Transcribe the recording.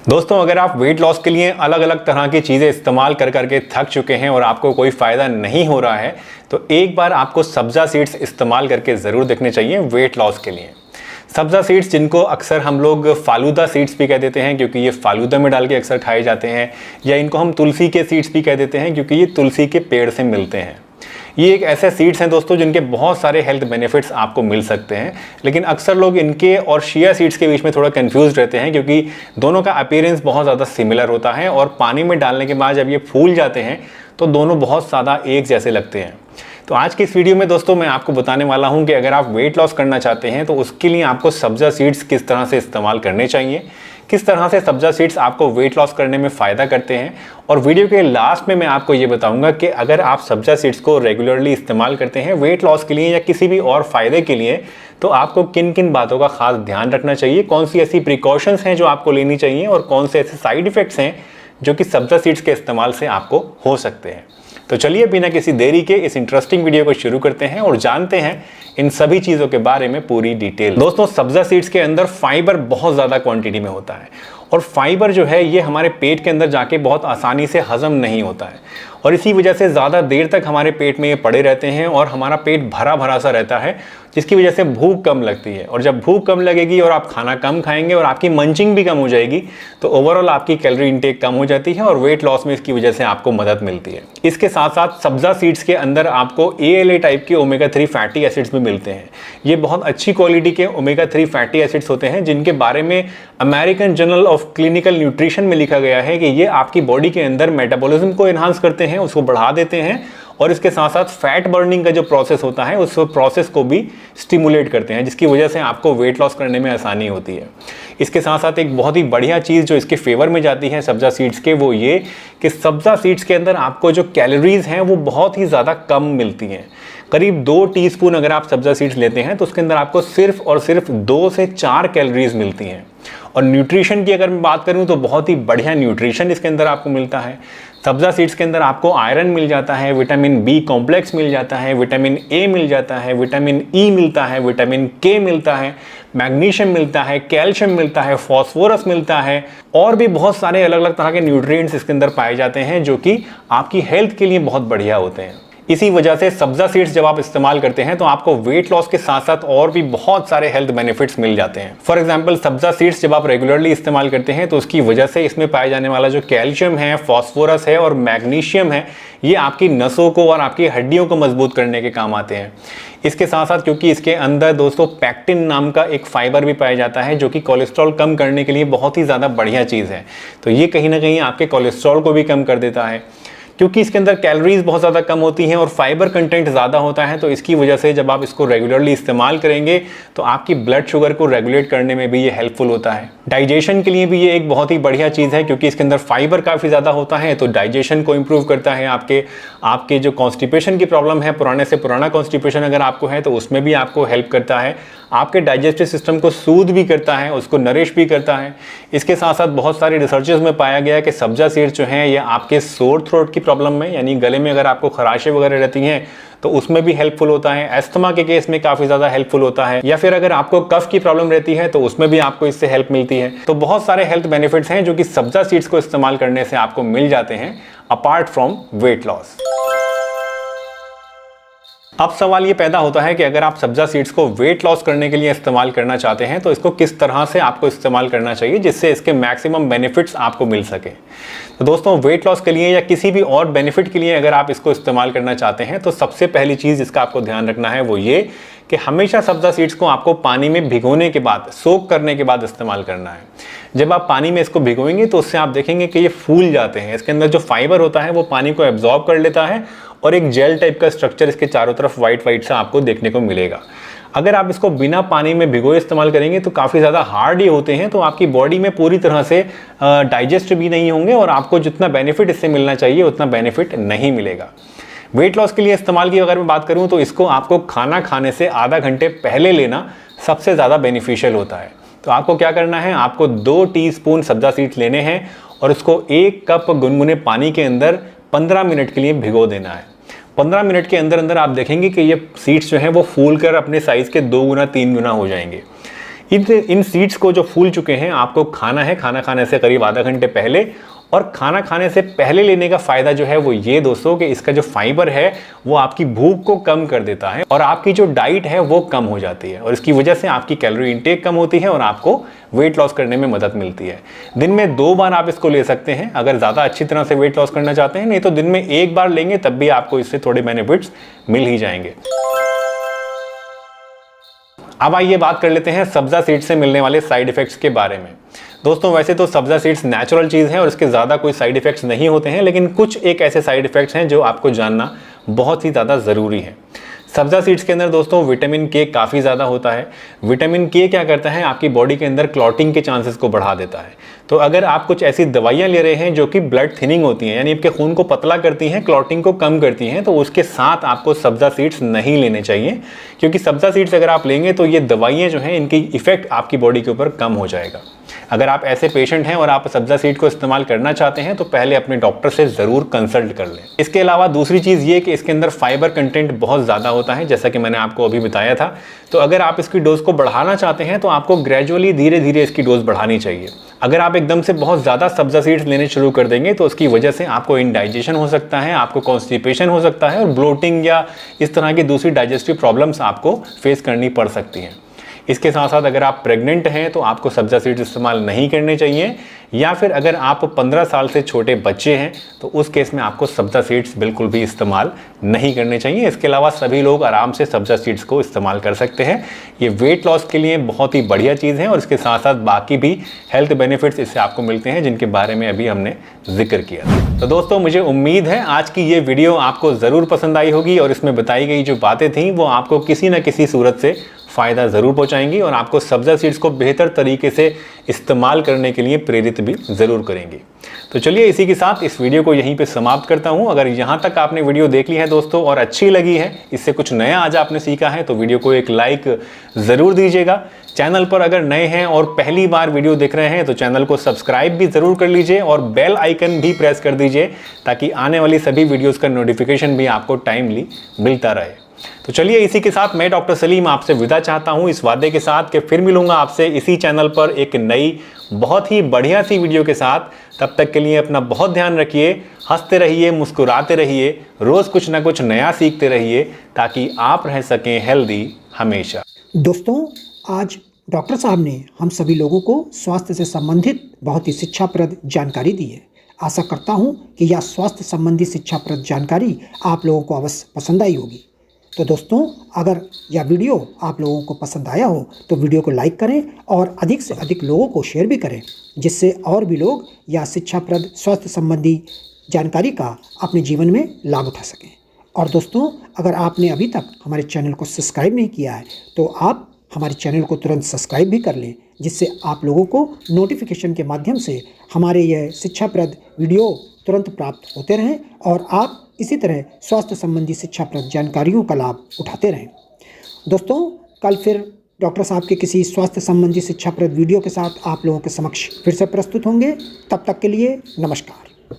दोस्तों, अगर आप वेट लॉस के लिए अलग अलग तरह की चीज़ें इस्तेमाल कर करके थक चुके हैं और आपको कोई फ़ायदा नहीं हो रहा है, तो एक बार आपको सब्ज़ा सीड्स इस्तेमाल करके ज़रूर देखने चाहिए वेट लॉस के लिए। सब्ज़ा सीड्स, जिनको अक्सर हम लोग फालूदा सीड्स भी कह देते हैं क्योंकि ये फालूदा में डाल के अक्सर खाए जाते हैं, या इनको हम तुलसी के सीड्स भी कह देते हैं क्योंकि ये तुलसी के पेड़ से मिलते हैं। ये एक ऐसे सीड्स हैं दोस्तों जिनके बहुत सारे हेल्थ बेनिफिट्स आपको मिल सकते हैं, लेकिन अक्सर लोग इनके और शिया सीड्स के बीच में थोड़ा कंफ्यूज रहते हैं क्योंकि दोनों का अपीयरेंस बहुत ज़्यादा सिमिलर होता है और पानी में डालने के बाद जब ये फूल जाते हैं तो दोनों बहुत ज़्यादा एक जैसे लगते हैं। तो आज की इस वीडियो में दोस्तों मैं आपको बताने वाला हूं कि अगर आप वेट लॉस करना चाहते हैं तो उसके लिए आपको सब्ज़ा सीड्स किस तरह से इस्तेमाल करने चाहिए, किस तरह से सब्ज़ा सीड्स आपको वेट लॉस करने में फ़ायदा करते हैं, और वीडियो के लास्ट में मैं आपको ये बताऊंगा कि अगर आप सब्ज़ा सीड्स को रेगुलरली इस्तेमाल करते हैं वेट लॉस के लिए या किसी भी और फ़ायदे के लिए, तो आपको किन किन बातों का खास ध्यान रखना चाहिए, कौन सी ऐसी प्रिकॉशंस हैं जो आपको लेनी चाहिए और कौन से ऐसे साइड इफ़ेक्ट्स हैं जो कि सब्ज़ा सीड्स के इस्तेमाल से आपको हो सकते हैं। तो चलिए बिना किसी देरी के इस इंटरेस्टिंग वीडियो को शुरू करते हैं और जानते हैं इन सभी चीज़ों के बारे में पूरी डिटेल। दोस्तों, सब्ज़ा सीड्स के अंदर फाइबर बहुत ज़्यादा क्वांटिटी में होता है और फाइबर जो है ये हमारे पेट के अंदर जाके बहुत आसानी से हजम नहीं होता है और इसी वजह से ज़्यादा देर तक हमारे पेट में ये पड़े रहते हैं और हमारा पेट भरा भरा सा रहता है, जिसकी वजह से भूख कम लगती है। और जब भूख कम लगेगी और आप खाना कम खाएंगे और आपकी मंचिंग भी कम हो जाएगी तो ओवरऑल आपकी कैलोरी इंटेक कम हो जाती है और वेट लॉस में इसकी वजह से आपको मदद मिलती है। इसके साथ साथ सब्ज़ा सीड्स के अंदर आपको ALA टाइप के ओमेगा 3 फैटी एसिड्स भी मिलते हैं। ये बहुत अच्छी क्वालिटी के ओमेगा 3 फैटी एसिड्स होते हैं जिनके बारे में American journal of clinical nutrition में लिखा गया है कि ये आपकी बॉडी के अंदर मेटाबॉलिज्म को एनहांस करते हैं, उसको बढ़ा देते हैं और इसके साथ साथ फैट बर्निंग का जो प्रोसेस होता है उस प्रोसेस को भी स्टिमुलेट करते हैं, जिसकी वजह से आपको वेट लॉस करने में आसानी होती है। इसके साथ साथ एक बहुत ही बढ़िया चीज़ जो इसके फेवर में जाती है सब्ज़ा सीड्स के, वो ये कि सब्ज़ा सीड्स के अंदर आपको जो कैलोरीज हैं वो बहुत ही ज़्यादा कम मिलती हैं। करीब 2 टीस्पून अगर आप सब्ज़ा सीड्स लेते हैं तो उसके अंदर आपको सिर्फ और सिर्फ 2 से 4 कैलोरीज मिलती हैं। और न्यूट्रिशन की अगर मैं बात करूं तो बहुत ही बढ़िया न्यूट्रिशन इसके अंदर आपको मिलता है। सब्ज़ा सीड्स के अंदर आपको आयरन मिल जाता है, विटामिन B कॉम्प्लेक्स मिल जाता है, विटामिन A मिल जाता है, विटामिन E मिलता है, विटामिन K मिलता है, मैग्नीशियम मिलता है, कैल्शियम मिलता है, फॉस्फोरस मिलता है और भी बहुत सारे अलग अलग तरह के न्यूट्रिएंट्स इसके अंदर पाए जाते हैं जो कि आपकी हेल्थ के लिए बहुत बढ़िया होते हैं। इसी वजह से सब्ज़ा सीड्स जब आप इस्तेमाल करते हैं तो आपको वेट लॉस के साथ साथ और भी बहुत सारे हेल्थ बेनिफिट्स मिल जाते हैं। फॉर एग्जांपल, सब्ज़ा सीड्स जब आप रेगुलरली इस्तेमाल करते हैं तो उसकी वजह से इसमें पाए जाने वाला जो कैल्शियम है, फॉस्फोरस है और मैग्नीशियम है, ये आपकी नसों को और आपकी हड्डियों को मजबूत करने के काम आते हैं। इसके साथ साथ क्योंकि इसके अंदर दोस्तों पैक्टिन नाम का एक फाइबर भी पाया जाता है जो कि कोलेस्ट्रॉल कम करने के लिए बहुत ही ज़्यादा बढ़िया चीज़ है, तो ये कहीं ना कहीं आपके कोलेस्ट्रॉल को भी कम कर देता है। क्योंकि इसके अंदर कैलोरीज बहुत ज़्यादा कम होती हैं और फाइबर कंटेंट ज़्यादा होता है, तो इसकी वजह से जब आप इसको रेगुलरली इस्तेमाल करेंगे तो आपकी ब्लड शुगर को रेगुलेट करने में भी ये हेल्पफुल होता है। डाइजेशन के लिए भी ये एक बहुत ही बढ़िया चीज़ है क्योंकि इसके अंदर फाइबर काफ़ी ज़्यादा होता है, तो डाइजेशन को इम्प्रूव करता है। आपके जो कॉन्स्टिपेशन की प्रॉब्लम है, पुराने से पुराना कॉन्स्टिपेशन अगर आपको है तो उसमें भी आपको हेल्प करता है। आपके डाइजेस्टिव सिस्टम को सूद भी करता है, उसको नरिश भी करता है। इसके साथ साथ बहुत सारी रिसर्चेस में पाया गया है कि सब्ज़ा सीड्स जो हैं ये आपके सोर थ्रोट की प्रॉब्लम में, यानी गले में अगर आपको खराशें वगैरह रहती हैं तो उसमें भी हेल्पफुल होता है। अस्थमा के केस में काफ़ी ज़्यादा हेल्पफुल होता है, या फिर अगर आपको कफ की प्रॉब्लम रहती है तो उसमें भी आपको इससे हेल्प मिलती है। तो बहुत सारे हेल्थ बेनिफिट्स हैं जो कि सब्ज़ा सीड्स को इस्तेमाल करने से आपको मिल जाते हैं अपार्ट फ्रॉम वेट लॉस। अब सवाल ये पैदा होता है कि अगर आप सब्ज़ा सीड्स को वेट लॉस करने के लिए इस्तेमाल करना चाहते हैं तो इसको किस तरह से आपको इस्तेमाल करना चाहिए जिससे इसके मैक्सिमम बेनिफिट्स आपको मिल सके। तो दोस्तों, वेट लॉस के लिए या किसी भी और बेनिफिट के लिए अगर आप इसको इस्तेमाल करना चाहते हैं तो सबसे पहली चीज़ जिसका आपको ध्यान रखना है वो ये कि हमेशा सब्ज़ा सीड्स को आपको पानी में भिगोने के बाद, सोक करने के बाद इस्तेमाल करना है। जब आप पानी में इसको भिगोएंगे तो उससे आप देखेंगे कि ये फूल जाते हैं। इसके अंदर जो फाइबर होता है वो पानी को एब्जॉर्ब कर लेता है और एक जेल टाइप का स्ट्रक्चर इसके चारों तरफ वाइट सा आपको देखने को मिलेगा। अगर आप इसको बिना पानी में भिगोए इस्तेमाल करेंगे तो काफ़ी ज़्यादा हार्ड ये होते हैं, तो आपकी बॉडी में पूरी तरह से डाइजेस्ट भी नहीं होंगे और आपको जितना बेनिफिट इससे मिलना चाहिए उतना बेनिफिट नहीं मिलेगा। वेट लॉस के लिए इस्तेमाल की अगर मैं बात करूँ तो इसको आपको खाना खाने से आधा घंटे पहले लेना सबसे ज़्यादा बेनिफिशियल होता है। तो आपको क्या करना है, आपको 2 टीस्पून सब्ज़ा सीड्स लेने हैं और उसको 1 कप गुनगुने पानी के अंदर 15 मिनट के लिए भिगो देना है। 15 मिनट के अंदर अंदर आप देखेंगे कि ये सीड्स जो हैं वो फूल कर अपने साइज़ के 2 गुना 3 गुना हो जाएंगे। इन सीड्स को जो फूल चुके हैं आपको खाना है, खाना खाने से करीब आधा घंटे पहले। और खाना खाने से पहले लेने का फ़ायदा जो है वो ये दोस्तों कि इसका जो फाइबर है वो आपकी भूख को कम कर देता है और आपकी जो डाइट है वो कम हो जाती है और इसकी वजह से आपकी कैलोरी इंटेक कम होती है और आपको वेट लॉस करने में मदद मिलती है। दिन में 2 बार आप इसको ले सकते हैं अगर ज़्यादा अच्छी तरह से वेट लॉस करना चाहते हैं, नहीं तो दिन में 1 बार लेंगे तब भी आपको इससे थोड़े बेनिफिट्स मिल ही जाएंगे। अब आइए बात कर लेते हैं सब्जा सीड्स से मिलने वाले साइड इफेक्ट्स के बारे में। दोस्तों वैसे तो सब्जा सीड्स नेचुरल चीज़ है और इसके ज़्यादा कोई साइड इफेक्ट्स नहीं होते हैं, लेकिन कुछ एक ऐसे साइड इफेक्ट्स हैं जो आपको जानना बहुत ही ज़्यादा ज़रूरी है। सब्जा सीड्स के अंदर दोस्तों विटामिन के काफ़ी ज़्यादा होता है। विटामिन के क्या करता है, आपकी बॉडी के अंदर क्लॉटिंग के चांसेस को बढ़ा देता है। तो अगर आप कुछ ऐसी दवाइयाँ ले रहे हैं जो कि ब्लड थिनिंग होती हैं, यानी आपके खून को पतला करती हैं, क्लॉटिंग को कम करती हैं, तो उसके साथ आपको सब्जा सीड्स नहीं लेने चाहिए, क्योंकि सब्जा सीड्स अगर आप लेंगे तो ये दवाइयाँ जो हैं इनकी इफेक्ट आपकी बॉडी के ऊपर कम हो जाएगा। अगर आप ऐसे पेशेंट हैं और आप सब्जा सीड को इस्तेमाल करना चाहते हैं तो पहले अपने डॉक्टर से ज़रूर कंसल्ट कर लें। इसके अलावा दूसरी चीज़ ये कि इसके अंदर फाइबर कंटेंट बहुत ज़्यादा होता है, जैसा कि मैंने आपको अभी बताया था। तो अगर आप इसकी डोज को बढ़ाना चाहते हैं तो आपको ग्रेजुअली धीरे धीरे इसकी डोज बढ़ानी चाहिए। अगर आप एकदम से बहुत ज़्यादा सब्जा सीड्स लेने शुरू कर देंगे तो उसकी वजह से आपको इंडाइजेशन हो सकता है, आपको कॉन्स्टिपेशन हो सकता है और ब्लोटिंग या इस तरह की दूसरी डाइजेस्टिव प्रॉब्लम्स आपको फेस करनी पड़ सकती हैं। इसके साथ साथ अगर आप प्रेग्नेंट हैं तो आपको सब्जा सीड्स इस्तेमाल नहीं करने चाहिए, या फिर अगर आप 15 साल से छोटे बच्चे हैं तो उस केस में आपको सब्जा सीड्स बिल्कुल भी इस्तेमाल नहीं करने चाहिए। इसके अलावा सभी लोग आराम से सब्जा सीड्स को इस्तेमाल कर सकते हैं। ये वेट लॉस के लिए बहुत ही बढ़िया चीज़ है और इसके साथ साथ बाकी भी हेल्थ बेनिफिट्स इससे आपको मिलते हैं जिनके बारे में अभी हमने जिक्र किया। तो दोस्तों मुझे उम्मीद है आज की ये वीडियो आपको ज़रूर पसंद आई होगी और इसमें बताई गई जो बातें थी वो आपको किसी न किसी सूरत से फ़ायदा ज़रूर पहुंचाएंगी और आपको सब्जा सीड्स को बेहतर तरीके से इस्तेमाल करने के लिए प्रेरित भी ज़रूर करेंगी। तो चलिए इसी के साथ इस वीडियो को यहीं पे समाप्त करता हूं। अगर यहां तक आपने वीडियो देख ली है दोस्तों और अच्छी लगी है, इससे कुछ नया आज आपने सीखा है, तो वीडियो को एक लाइक ज़रूर दीजिएगा। चैनल पर अगर नए हैं और पहली बार वीडियो देख रहे हैं तो चैनल को सब्सक्राइब भी ज़रूर कर लीजिए और बेल आइकन भी प्रेस कर दीजिए ताकि आने वाली सभी वीडियोज़ का नोटिफिकेशन भी आपको टाइमली मिलता रहे। तो चलिए इसी के साथ मैं डॉक्टर सलीम आपसे विदा चाहता हूं इस वादे के साथ कि फिर मिलूंगा आपसे इसी चैनल पर एक नई बहुत ही बढ़िया सी वीडियो के साथ। तब तक के लिए अपना बहुत ध्यान रखिए, हंसते रहिए, मुस्कुराते रहिए, रोज़ कुछ ना कुछ नया सीखते रहिए ताकि आप रह सकें हेल्दी हमेशा। दोस्तों आज डॉक्टर साहब ने हम सभी लोगों को स्वास्थ्य से संबंधित बहुत ही शिक्षाप्रद जानकारी दी है। आशा करता हूं कि यह स्वास्थ्य संबंधी शिक्षाप्रद जानकारी आप लोगों को अवश्य पसंद आई होगी। तो दोस्तों अगर यह वीडियो आप लोगों को पसंद आया हो तो वीडियो को लाइक करें और अधिक से अधिक लोगों को शेयर भी करें, जिससे और भी लोग यह शिक्षाप्रद स्वास्थ्य संबंधी जानकारी का अपने जीवन में लाभ उठा सकें। और दोस्तों अगर आपने अभी तक हमारे चैनल को सब्सक्राइब नहीं किया है तो आप हमारे चैनल को तुरंत सब्सक्राइब भी कर लें, जिससे आप लोगों को नोटिफिकेशन के माध्यम से हमारे यह शिक्षाप्रद वीडियो तुरंत प्राप्त होते रहें और आप इसी तरह स्वास्थ्य संबंधी शिक्षाप्रद जानकारियों का लाभ उठाते रहें। दोस्तों कल फिर डॉक्टर साहब के किसी स्वास्थ्य संबंधी शिक्षाप्रद वीडियो के साथ आप लोगों के समक्ष फिर से प्रस्तुत होंगे। तब तक के लिए नमस्कार।